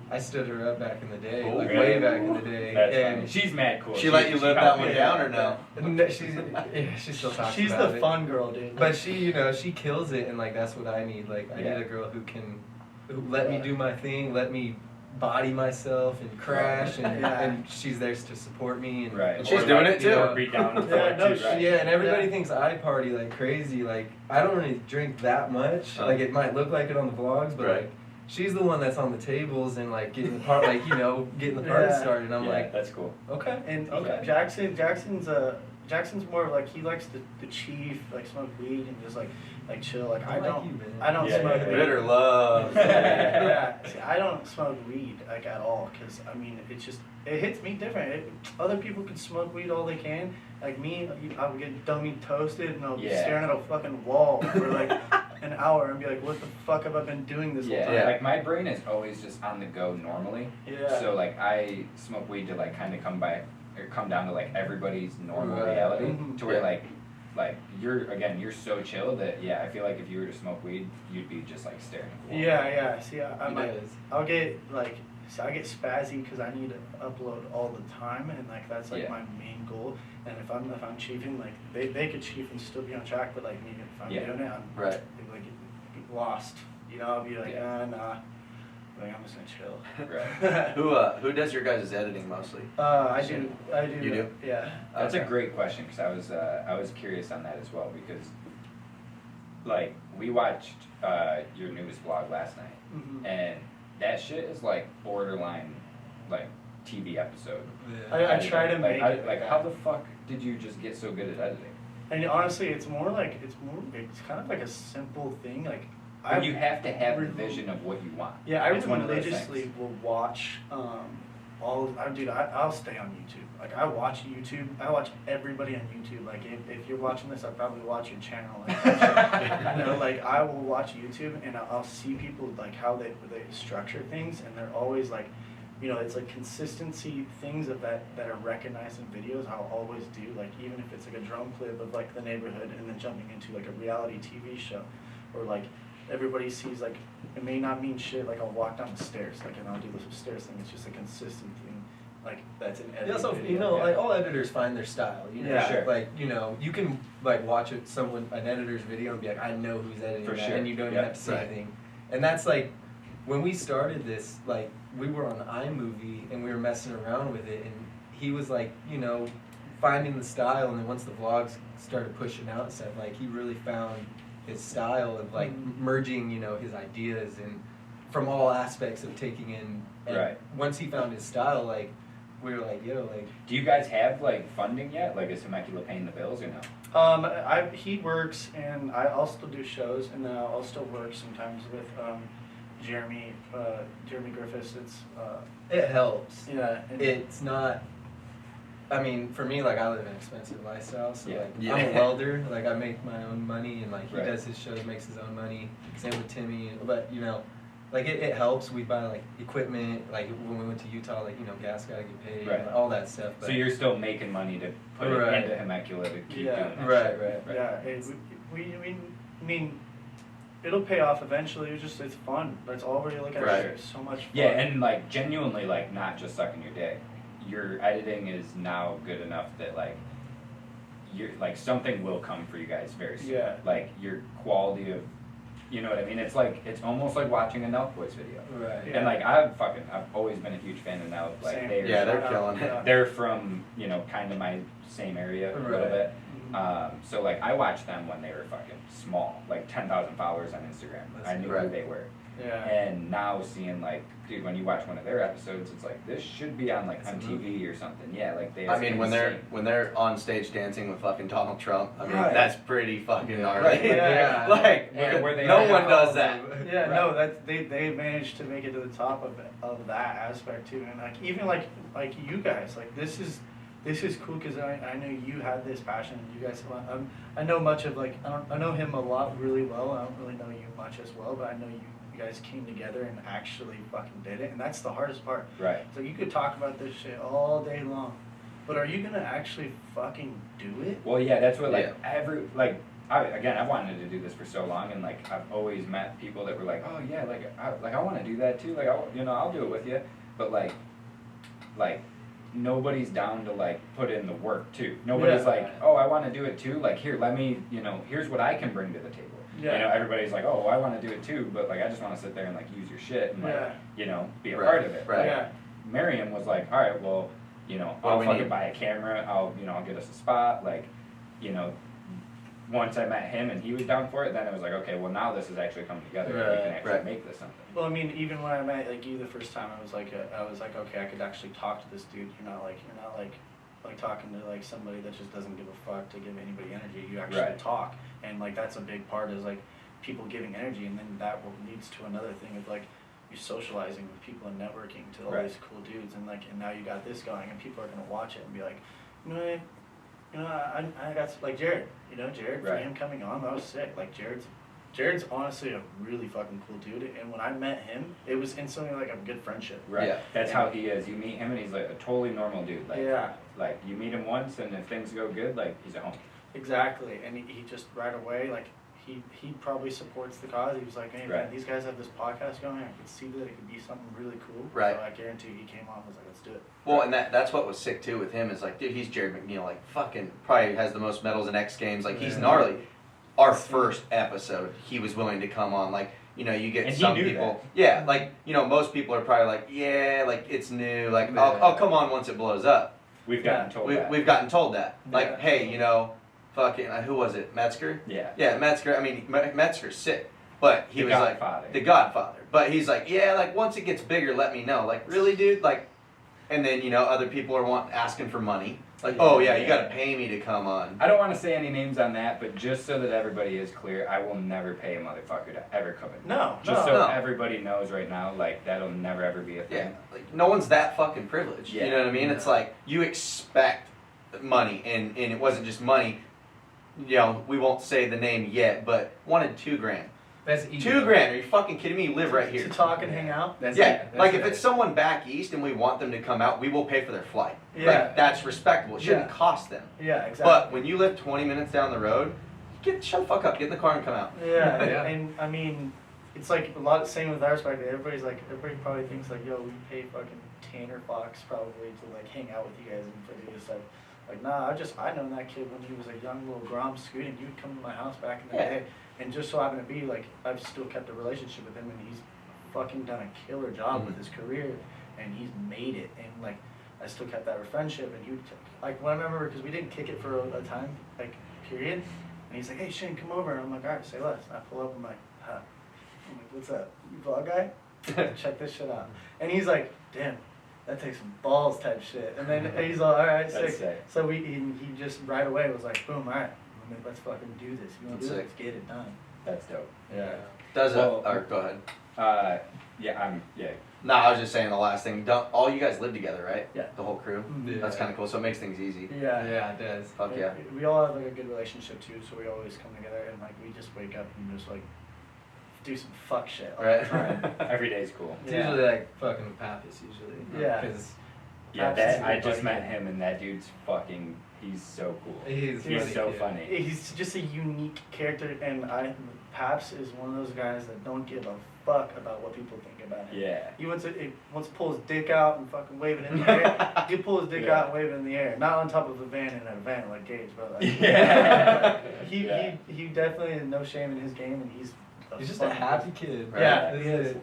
I stood her up back in the day, Oh, like really? way back in the day. That's and funny. She's mad cool. She let you live that helped one me. down or no? No, she still talks She's about the it. fun girl, dude. But she, she kills it, and like that's what I need. Like I Yeah. need a girl who let me do my thing, let me body myself and crash, and, Yeah. and she's there to support me. And, Right. And she's Or, doing like, it you too. know, Beat down the Yeah, floor no, too, right? Yeah, and everybody Yeah. thinks I party like crazy. Like I don't really drink that much. Like it might look like it on the vlogs, but Right. like she's the one that's on the tables and like getting the part, like getting the party Yeah. started. And I'm Yeah, like, that's cool. okay. And Okay. Jackson's more of like he likes the chief, like smoke weed and just like chill. Like I like don't you, man. I don't Yeah, smoke yeah, weed. Bitter love. Yeah, see, I don't smoke weed like at all because I mean it hits me different. Other people can smoke weed all they can. Like me, I would get dummy toasted and I'll be Yeah. staring at a fucking wall for like an hour and be like, what the fuck have I been doing this whole Yeah, time? Yeah. like my brain is always just on the go normally. Yeah. So like I smoke weed to like kind of come down to like everybody's normal Right. reality, Mhm. to where like you're so chill that yeah, I feel like if you were to smoke weed, you'd be just like staring at the wall. Yeah. See, I'm He like, does. I'll get like, so I get spazzy because I need to upload all the time, and like that's like Yeah. my main goal. And if I'm chiefing, like they could chief and still be on track, but like me, if I'm Yeah. doing it, I'm Right. like lost. You know, I'll be like, Yeah. nah. Like I'm just gonna chill. Right. Who does your guys' editing mostly? I do. You do? Yeah. That's Okay. a great question because I was curious on that as well because like we watched your newest vlog last night Mhm. and that shit is like borderline like TV episode. I try to like, make it like like how that. the fuck did you just get so good at editing? And honestly, it's kind of like a simple thing. Like But you have to have the re- vision of what you want. Yeah, I It's one of those religiously things. will watch I'll stay on YouTube. Like I watch YouTube. I watch everybody on YouTube. Like if you're watching this, I'll probably watch your channel. Like, like I will watch YouTube and I'll see people like how they structure things, and they're always like, it's like consistency things that are recognized in videos. I'll always do, like even if it's like a drum clip of like the neighborhood and then jumping into like a reality TV show, or like everybody sees like it may not mean shit. Like I'll walk down the stairs, like and I'll do the stairs thing. It's just a consistent thing, like that's an every Yeah, so video. like all editors find their style. Yeah. Sure. Like you can like watch an editor's video and be like, I know who's editing For that, sure. and you don't even Yep. have to say Right. anything. And that's like when we started this, like we were on iMovie and we were messing around with it, and he was like, finding the style, and then once the vlogs started pushing out and stuff, like he really found his style of like Mhm. merging, his ideas and from all aspects of taking in. And Right. once he found his style, like we were like, yo, like. Do you guys have like funding yet? Like is Hemecula paying the bills or no? He works, and I'll still do shows, and then I'll still work sometimes with Jeremy Griffiths. It's It helps. yeah. and- It's not. I mean, for me, like I live an expensive lifestyle, so Yeah. like Yeah. I'm a welder. Like I make my own money, and like he Right. does his shows, makes his own money. Same with Timmy, but like it helps. We buy like equipment. Like when we went to Utah, like gas gotta get paid, Right. and all that stuff. But So you're still making money to put Right. it into Hemecula to keep Yeah. doing that Right, shit. right. Yeah, I mean, it'll pay off eventually. It's fun. That's all we look at. Right. It's so much fun. Yeah, and like genuinely, like not just sucking your dick. Your editing is now good enough that like you're like something will come for you guys very soon. Yeah. Like your quality of, you know what I mean? It's almost like watching a Nelk Boys video. right. Yeah. And like I've always been a huge fan of Nelk. Like Same. Yeah, they're Shout out, killing it. yeah. they're from kind of my same area a little Right. bit. Mhm. So like I watched them when they were fucking small, like 10,000 followers on Instagram. That's I knew who right. they were. Yeah. And now seeing like, dude, when you watch one of their episodes, it's like this should be on like It's a on movie. TV or something. Yeah, like they. I mean, when insane. they're on stage dancing with fucking Donald Trump, I mean, Right. that's pretty fucking gnarly. Right, yeah. Like, Where they no are one now. does that. Yeah, Right. no, they managed to make it to the top of that aspect too, and like even like you guys, like this is this is cool because I know you had this passion. And you guys, I know much of like I know him a lot really well. I don't really know you much as well, but I know you guys came together and actually fucking did it, and that's the hardest part. Right. So you could talk about this shit all day long, but are you gonna actually fucking do it? Well, yeah, that's what like I wanted to do this for so long, and like I've always met people that were like, oh yeah, I want to do that too. Like I'll do it with you, but like nobody's down to like put in the work too. Nobody's like, oh, I want to do it too. Like here, let me, here's what I can bring to the table. Yeah. Everybody's like, oh, I want to do it too, but like I just want to sit there and like use your shit and like, be a Right. part of it. Right. Like, Yeah. Miriam was like, all right, well, I'll fucking buy a camera. I'll get us a spot. Like, once I met him and he was down for it, then it was like, okay, well now this is actually coming together. And we can actually make this something. Well, I mean, even when I met like you the first time, I was like, okay, I could actually talk to this dude. You're not like talking to like somebody that just doesn't give a fuck to give anybody energy. You actually talk, and like that's a big part is like people giving energy, and then that leads to another thing of like you socializing with people and networking to all these cool dudes, and like and now you got this going, and people are gonna watch it and be like, I got like Jared, Jared for him coming on, that was sick. Like Jared's honestly a really fucking cool dude, and when I met him, it was instantly like a good friendship. Right. Yeah. That's how he is. You meet him and he's like a totally normal dude. Like, like you meet him once, and if things go good, like he's at home. Exactly, and he just right away like he probably supports the cause. He was like, hey man, these guys have this podcast going. I could see that it could be something really cool. Right. So I guarantee he came on and was like, let's do it. Well, and that's what was sick too with him is like, dude, he's Jared McNeil, like fucking probably has the most medals in X Games. Like he's gnarly. Our first episode, he was willing to come on. Like, you get some people. Yeah, like, most people are probably like, yeah, like it's new. Like, I'll come on once it blows up. We've gotten told that. We've gotten told that. Like, hey, fucking, who was it? Metzger? Yeah. Yeah, Metzger. I mean, Metzger's sick. But he was Godfather. like, the Godfather. But he's like, yeah, like once it gets bigger, let me know. Like, really, dude? Like, and then, other people are asking for money. Like, you got to pay me to come on. I don't want to say any names on that, but just so that everybody is clear, I will never pay a motherfucker to ever come in. Everybody knows right now, like, that'll never ever be a thing. Yeah, like, no one's that fucking privileged. Yeah. You know what I mean? It's like, you expect money, and it wasn't just money. We won't say the name yet, but wanted $2,000. That's easy. $2,000? Are you fucking kidding me? You live right here. To talk and hang out? Like if it's someone back east and we want them to come out, we will pay for their flight. Yeah. Like, that's respectable. It shouldn't cost them. Yeah, exactly. But when you live 20 minutes down the road, shut the fuck up, get in the car and come out. Yeah, and I mean, it's like a lot, same with our spec. Everybody probably thinks like, yo, we pay fucking Tanner Fox probably to like hang out with you guys and do this stuff. Like, nah, I known that kid when he was a young little Grom scooting. He would come to my house back in the day. And just so happened to be, like, I've still kept a relationship with him, and he's fucking done a killer job with his career, and he's made it. And, like, I still kept that friendship, and he would, like, when I remember, because we didn't kick it for a time, like, period, and he's like, hey, Shane, come over. And I'm like, all right, say less. And I pull up, I'm like, huh. I'm like, what's up? You vlog guy? Check this shit out. And he's like, damn. That takes some balls type shit. And then he's all right, sick. So he just right away was like, boom, all right, let's fucking do this. You want to do it? Let's get it done. That's dope. Yeah. Go ahead. No, I was just saying the last thing. All you guys live together, right? Yeah. The whole crew? Yeah. That's kind of cool, so it makes things easy. Yeah, it does. Fuck yeah. We all have like a good relationship too, so we always come together and like we just wake up and just like do some fuck shit all the time. Every day's cool. It's usually like fucking Pappas usually. Yeah. I just met him, and that dude's fucking, he's so cool. He's so funny. He's just a unique character, and Paps is one of those guys that don't give a fuck about what people think about him. Yeah. He wants to pull his dick out and fucking wave it in the air. He'll pull his dick out and wave it in the air. Not on top of a van in an event like Gage, but like, he definitely has no shame in his game, and he's just a happy kid. Right? Yeah, he is.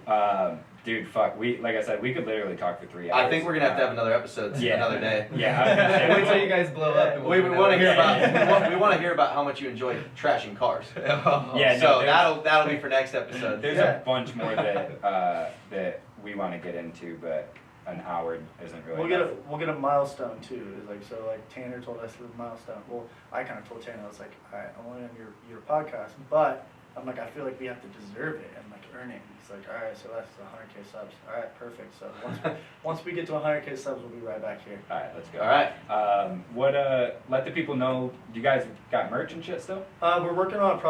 Dude, fuck. Like I said, we could literally talk for 3 hours. I think we're gonna have another episode another day. Yeah. I was gonna say, Wait till you guys blow up. And We want to hear about we want to hear about how much you enjoy trashing cars. Yeah. So that'll be for next episode. There's a bunch more that we want to get into, but an hour isn't really. We'll get a milestone too. It's like so. Like Tanner told us the milestone. Well, I kind of told Tanner, I was like, all right, I'm only on your podcast, but I'm like, I feel like we have to deserve it and like earn it. He's like, all right, so that's 100K subs. All right, perfect. So once we get to 100K subs, we'll be right back here. All right, let's go. All right. Let the people know. You guys got merch and shit still? We're working on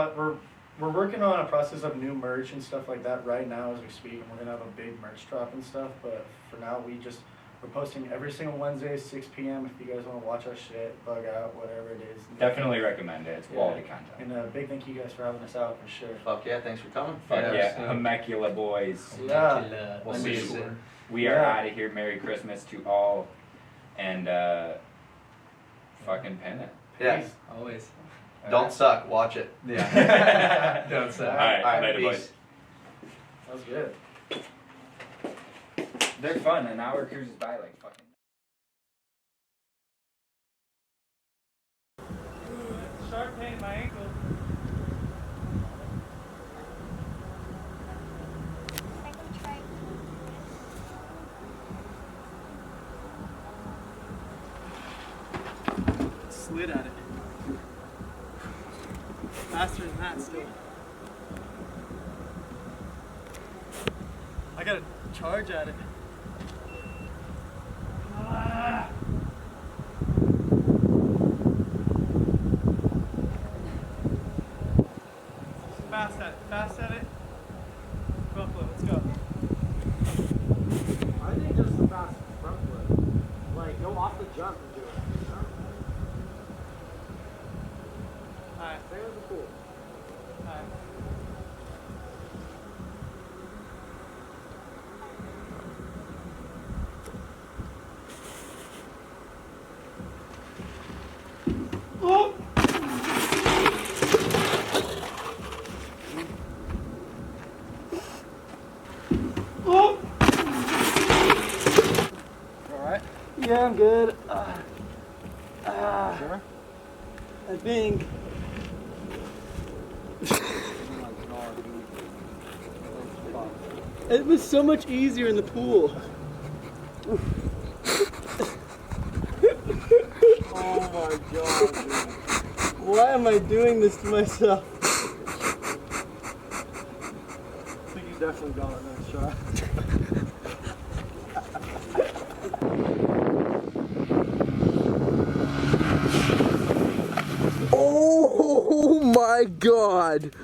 we're working on a process of new merch and stuff like that right now as we speak, and we're gonna have a big merch drop and stuff. But for now, we're posting every single Wednesday, 6 p.m. If you guys want to watch our shit, bug out, whatever it is. Definitely recommend it. It's quality Yeah. content. And a big thank you guys for having us out for sure. Fuck yeah, thanks for coming. Fuck Yeah, yeah, so- Hemecula boys. Yeah. We'll see you Underscore. soon. We are Yeah. out of here. Merry Christmas to all, and fucking pin it. Yeah. Peace. Always. Don't suck. Watch it. Yeah. Don't say. All right, All right, later, peace. boys. That was good. They're fun. An hour cruises by like fucking. Sharp pain in my ankle. Slid at it. Faster than that still. I gotta charge at it. Fast at it. Buffalo, let's go. I think just the fast front flip. Like, go off the jump and do it. You know? Alright, Stay with the pool. alright. Alright? Yeah, I'm good. Sure? I think. It was so much easier in the pool. Oh my god, dude. Why am I doing this to myself? I think you definitely got it next try. Oh my god!